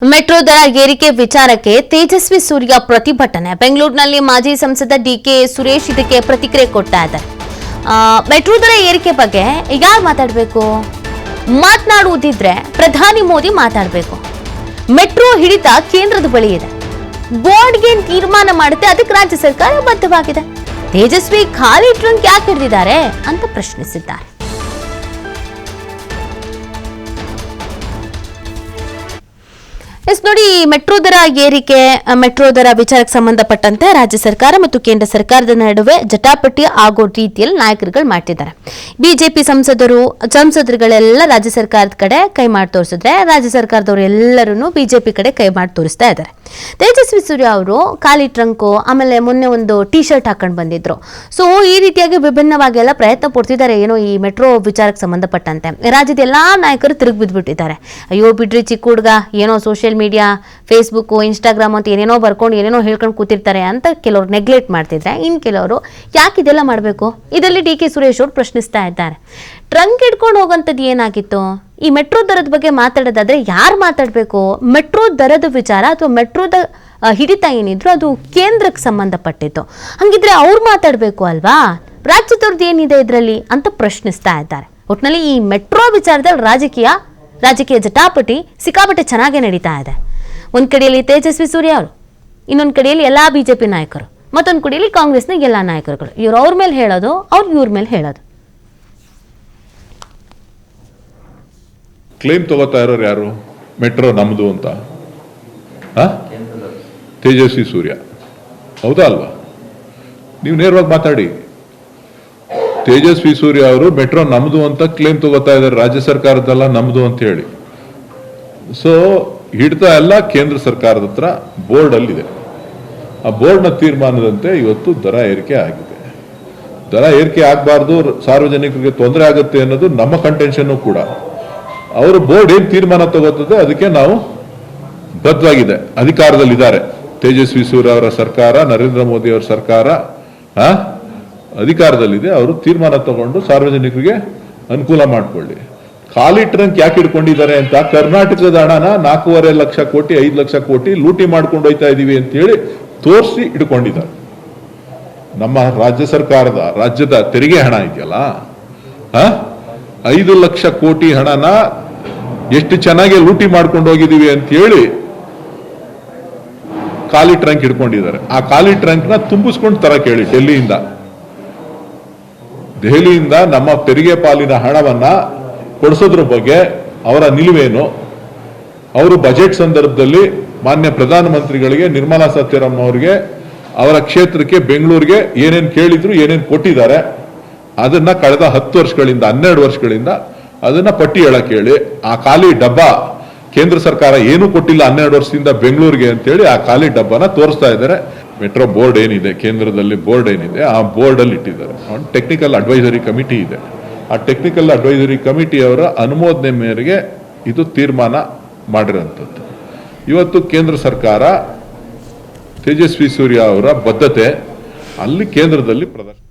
Metro ದರ ಏರಿಕೆ ವಿಚಾರಕ್ಕೆ ತೇಜಸ್ವಿ ಸೂರ್ಯ ಪ್ರತಿಭಟನೆ. ಬೆಂಗಳೂರಿನಲ್ಲಿ ಮಾಜಿ ಸಂಸದ ಡಿಕೆ ಸುರೇಶ್ ಇದಕ್ಕೆ ಪ್ರತಿಕ್ರಿಯೆ ಕೊಡ್ತಾ ಇದ್ದಾರೆ. ಮೆಟ್ರೋ ದರ ಏರಿಕೆ ಬಗ್ಗೆ ಯಾರು ಮಾತಾಡಬೇಕು? ಮಾತನಾಡುವುದಿದ್ರೆ ಪ್ರಧಾನಿ ಮೋದಿ ಮಾತಾಡಬೇಕು. ಮೆಟ್ರೋ ಹಿಡಿತ ಕೇಂದ್ರದ ಬಳಿ ಇದೆ. ಬೋರ್ಡ್ಗೆ ತೀರ್ಮಾನ ಮಾಡುತ್ತೆ, ಅದಕ್ಕೆ ರಾಜ್ಯ ಸರ್ಕಾರ ಬದ್ಧವಾಗಿದೆ. ತೇಜಸ್ವಿ ಖಾಲಿ ಟ್ರಂಕ್ ಯಾಕೆ ಹಿಡಿದಿದ್ದಾರೆ ಅಂತ ಪ್ರಶ್ನಿಸಿದ್ದಾರೆ. ನೋಡಿ, ಮೆಟ್ರೋ ದರ ಏರಿಕೆ, ಮೆಟ್ರೋ ದರ ವಿಚಾರಕ್ಕೆ ಸಂಬಂಧಪಟ್ಟಂತೆ ರಾಜ್ಯ ಸರ್ಕಾರ ಮತ್ತು ಕೇಂದ್ರ ಸರ್ಕಾರದ ನಡುವೆ ಜಟಾಪಟಿ ಆಗೋ ರೀತಿಯಲ್ಲಿ ನಾಯಕರುಗಳು ಮಾಡ್ತಿದ್ದಾರೆ. ಬಿಜೆಪಿ ಸಂಸದರುಗಳೆಲ್ಲ ರಾಜ್ಯ ಸರ್ಕಾರದ ಕಡೆ ಕೈ ಮಾಡಿ ತೋರಿಸಿದ್ರೆ, ರಾಜ್ಯ ಸರ್ಕಾರದವರು ಎಲ್ಲರೂ ಬಿಜೆಪಿ ಕಡೆ ಕೈ ಮಾಡಿ ತೋರಿಸ್ತಾ ಇದ್ದಾರೆ. ತೇಜಸ್ವಿ ಸೂರ್ಯ ಅವರು ಖಾಲಿ ಟ್ರಂಕು, ಆಮೇಲೆ ಮೊನ್ನೆ ಒಂದು ಟೀ ಶರ್ಟ್ ಹಾಕೊಂಡು ಬಂದಿದ್ರು. ಸೊ ಈ ರೀತಿಯಾಗಿ ವಿಭಿನ್ನವಾಗಿ ಎಲ್ಲ ಪ್ರಯತ್ನ ಪಡ್ತಿದ್ದಾರೆ. ಏನೋ ಈ ಮೆಟ್ರೋ ವಿಚಾರಕ್ಕೆ ಸಂಬಂಧಪಟ್ಟಂತೆ ರಾಜ್ಯದ ಎಲ್ಲಾ ನಾಯಕರು ತಿರುಗಿ ಬಿದ್ದುಬಿಟ್ಟಿದ್ದಾರೆ. ಅಯ್ಯೋ ಬಿಡ್ರಿ ಚಿಕ್ಕ ಹುಡುಗ, ಏನೋ ಸೋಷಿಯಲ್ ಮೀಡಿಯಾ, ಫೇಸ್ಬುಕ್, ಇನ್ಸ್ಟಾಗ್ರಾಮ್ ಅಂತ ಏನೇನೋ ಬರ್ಕೊಂಡು ಏನೇನೋ ಹೇಳ್ಕೊಂಡು ಕೂತಿರ್ತಾರೆ ಅಂತ ಕೆಲವರು ನೆಗ್ಲೆಕ್ಟ್ ಮಾಡ್ತಿದ್ರೆ, ಇನ್ನು ಕೆಲವರು ಯಾಕೆ ಇದೆಲ್ಲ ಮಾಡಬೇಕು? ಇದರಲ್ಲಿ ಡಿ ಕೆ ಸುರೇಶ್ ಅವರು ಪ್ರಶ್ನಿಸ್ತಾ ಇದ್ದಾರೆ. ಟ್ರಂಕ್ ಹಿಡ್ಕೊಂಡು ಹೋಗೋಂಥದ್ದು ಏನಾಗಿತ್ತು? ಈ ಮೆಟ್ರೋ ದರದ ಬಗ್ಗೆ ಮಾತಾಡೋದಾದ್ರೆ ಯಾರು ಮಾತಾಡಬೇಕು? ಮೆಟ್ರೋ ದರದ ವಿಚಾರ ಅಥವಾ ಮೆಟ್ರೋದ ಹಿಡಿತ ಏನಿದ್ರು ಅದು ಕೇಂದ್ರಕ್ಕೆ ಸಂಬಂಧಪಟ್ಟಿತ್ತು. ಹಂಗಿದ್ರೆ ಅವ್ರು ಮಾತಾಡಬೇಕು ಅಲ್ವಾ? ರಾಜ್ಯದವ್ರದ್ದು ಏನಿದೆ ಇದರಲ್ಲಿ ಅಂತ ಪ್ರಶ್ನಿಸ್ತಾ ಇದ್ದಾರೆ. ಒಟ್ಟಿನಲ್ಲಿ ಈ ಮೆಟ್ರೋ ವಿಚಾರದಲ್ಲಿ ರಾಜಕೀಯ ಜಟಾಪಟಿ ಸಿಕ್ಕಾಪಟ್ಟೆ ಚೆನ್ನಾಗೇ ನಡೀತಾ ಇದೆ. ಒಂದು ಕಡೆಯಲ್ಲಿ ತೇಜಸ್ವಿ ಸೂರ್ಯ ಅವರು, ಇನ್ನೊಂದು ಕಡೆಯಲ್ಲಿ ಎಲ್ಲಾ ಬಿಜೆಪಿ ನಾಯಕರು, ಮತ್ತೊಂದು ಕಡೆಯಲ್ಲಿ ಕಾಂಗ್ರೆಸ್ನ ಎಲ್ಲಾ ನಾಯಕರುಗಳು. ಇವ್ರು ಅವ್ರ ಮೇಲೆ ಹೇಳೋದು, ಅವ್ರು ಇವ್ರ ಮೇಲೆ ಹೇಳೋದು. ಕ್ಲೇಮ್ ತಗೋತಾ ಇರೋರು ಯಾರು? ಮೆಟ್ರೋ ನಮ್ದು ಅಂತ ತೇಜಸ್ವಿ ಸೂರ್ಯ, ಹೌದಾ ಅಲ್ವಾ? ನೀವು ನೇರವಾಗಿ ಮಾತಾಡಿ. ತೇಜಸ್ವಿ ಸೂರ್ಯ ಅವರು ಮೆಟ್ರೋ ನಮ್ದು ಅಂತ ಕ್ಲೇಮ್ ತಗೋತಾ ಇದ್ದಾರೆ, ರಾಜ್ಯ ಸರ್ಕಾರದಲ್ಲ ನಮ್ದು ಅಂತ ಹೇಳಿ. ಸೊ ಹಿಡ್ತಾ ಎಲ್ಲ ಕೇಂದ್ರ ಸರ್ಕಾರದ ಹತ್ರ ಬೋರ್ಡ್ ಅಲ್ಲಿದೆ. ಆ ಬೋರ್ಡ್ನ ತೀರ್ಮಾನದಂತೆ ಇವತ್ತು ದರ ಏರಿಕೆ ಆಗಿದೆ. ದರ ಏರಿಕೆ ಆಗಬಾರ್ದು, ಸಾರ್ವಜನಿಕರಿಗೆ ತೊಂದರೆ ಆಗುತ್ತೆ ಅನ್ನೋದು ನಮ್ಮ ಕಂಟೆನ್ಷನ್ ಕೂಡ. ಅವರು ಬೋರ್ಡ್ ಏನ್ ತೀರ್ಮಾನ ತಗೋತದೆ ಅದಕ್ಕೆ ನಾವು ಬದ್ಧವಾಗಿದೆ, ಅಧಿಕಾರದಲ್ಲಿದ್ದಾರೆ. ತೇಜಸ್ವಿ ಸೂರ್ಯ ಅವರ ಸರ್ಕಾರ, ನರೇಂದ್ರ ಮೋದಿ ಅವರ ಸರ್ಕಾರ ಅಧಿಕಾರದಲ್ಲಿದೆ. ಅವರು ತೀರ್ಮಾನ ತಗೊಂಡು ಸಾರ್ವಜನಿಕರಿಗೆ ಅನುಕೂಲ ಮಾಡಿಕೊಳ್ಳಿ. ಖಾಲಿ ಟ್ರಂಕ್ ಯಾಕೆ ಹಿಡ್ಕೊಂಡಿದ್ದಾರೆ ಅಂತ, ಕರ್ನಾಟಕದ ಹಣನ 4.5 ಲಕ್ಷ ಕೋಟಿ 5 ಲಕ್ಷ ಕೋಟಿ ಲೂಟಿ ಮಾಡ್ಕೊಂಡು ಹೋಯ್ತಾ ಇದೀವಿ ಅಂತ ಹೇಳಿ ತೋರಿಸಿ ಇಟ್ಕೊಂಡಿದ್ದಾರೆ. ನಮ್ಮ ರಾಜ್ಯದ ತೆರಿಗೆ ಹಣ ಇದೆಯಲ್ಲ, 5 ಲಕ್ಷ ಕೋಟಿ ಹಣನ ಎಷ್ಟು ಚೆನ್ನಾಗಿ ಲೂಟಿ ಮಾಡ್ಕೊಂಡು ಹೋಗಿದೀವಿ ಅಂತ ಹೇಳಿ ಖಾಲಿ ಟ್ರಂಕ್ ಹಿಡ್ಕೊಂಡಿದ್ದಾರೆ. ಆ ಖಾಲಿ ಟ್ರಂಕ್ ನ ತುಂಬಿಸ್ಕೊಂಡು ತರ ಕೇಳಿ ದೆಹಲಿಯಿಂದ ನಮ್ಮ ತೆರಿಗೆ ಪಾಲಿನ ಹಣವನ್ನ ಕೊಡಿಸೋದ್ರ ಬಗ್ಗೆ ಅವರ ನಿಲುವೇನು? ಅವರು ಬಜೆಟ್ ಸಂದರ್ಭದಲ್ಲಿ ಮಾನ್ಯ ಪ್ರಧಾನಮಂತ್ರಿಗಳಿಗೆ, ನಿರ್ಮಲಾ ಸೀತಾರಾಮನ್ ಅವರಿಗೆ, ಅವರ ಕ್ಷೇತ್ರಕ್ಕೆ ಬೆಂಗಳೂರಿಗೆ ಏನೇನು ಕೇಳಿದ್ರು, ಏನೇನು ಕೊಟ್ಟಿದ್ದಾರೆ, ಅದನ್ನ ಕಳೆದ 10 ವರ್ಷಗಳಿಂದ 12 ವರ್ಷಗಳಿಂದ ಅದನ್ನ ಪಟ್ಟಿ ಹೇಳಕ್ ಹೇಳಿ. ಆ ಖಾಲಿ ಡಬ್ಬ ಕೇಂದ್ರ ಸರ್ಕಾರ ಏನು ಕೊಟ್ಟಿಲ್ಲ 12 ವರ್ಷದಿಂದ ಬೆಂಗಳೂರಿಗೆ ಅಂತೇಳಿ ಆ ಖಾಲಿ ಡಬ್ಬನ ತೋರಿಸ್ತಾ ಇದ್ದಾರೆ. ಮೆಟ್ರೋ ಬೋರ್ಡ್ ಏನಿದೆ, ಕೇಂದ್ರದಲ್ಲಿ ಬೋರ್ಡ್ ಏನಿದೆ, ಆ ಬೋರ್ಡ್ ಅಲ್ಲಿ ಇಟ್ಟಿದ್ದಾರೆ. ಟೆಕ್ನಿಕಲ್ ಅಡ್ವೈಸರಿ ಕಮಿಟಿ ಇದೆ. ಆ ಟೆಕ್ನಿಕಲ್ ಅಡ್ವೈಸರಿ ಕಮಿಟಿ ಅವರ ಅನುಮೋದನೆ ಮೇರೆಗೆ ಇದು ತೀರ್ಮಾನ ಮಾಡಿರೋಂಥದ್ದು. ಇವತ್ತು ಕೇಂದ್ರ ಸರ್ಕಾರ ತೇಜಸ್ವಿ ಸೂರ್ಯ ಅವರ ಬದ್ಧತೆ ಅಲ್ಲಿ ಕೇಂದ್ರದಲ್ಲಿ ಪ್ರದರ್ಶನ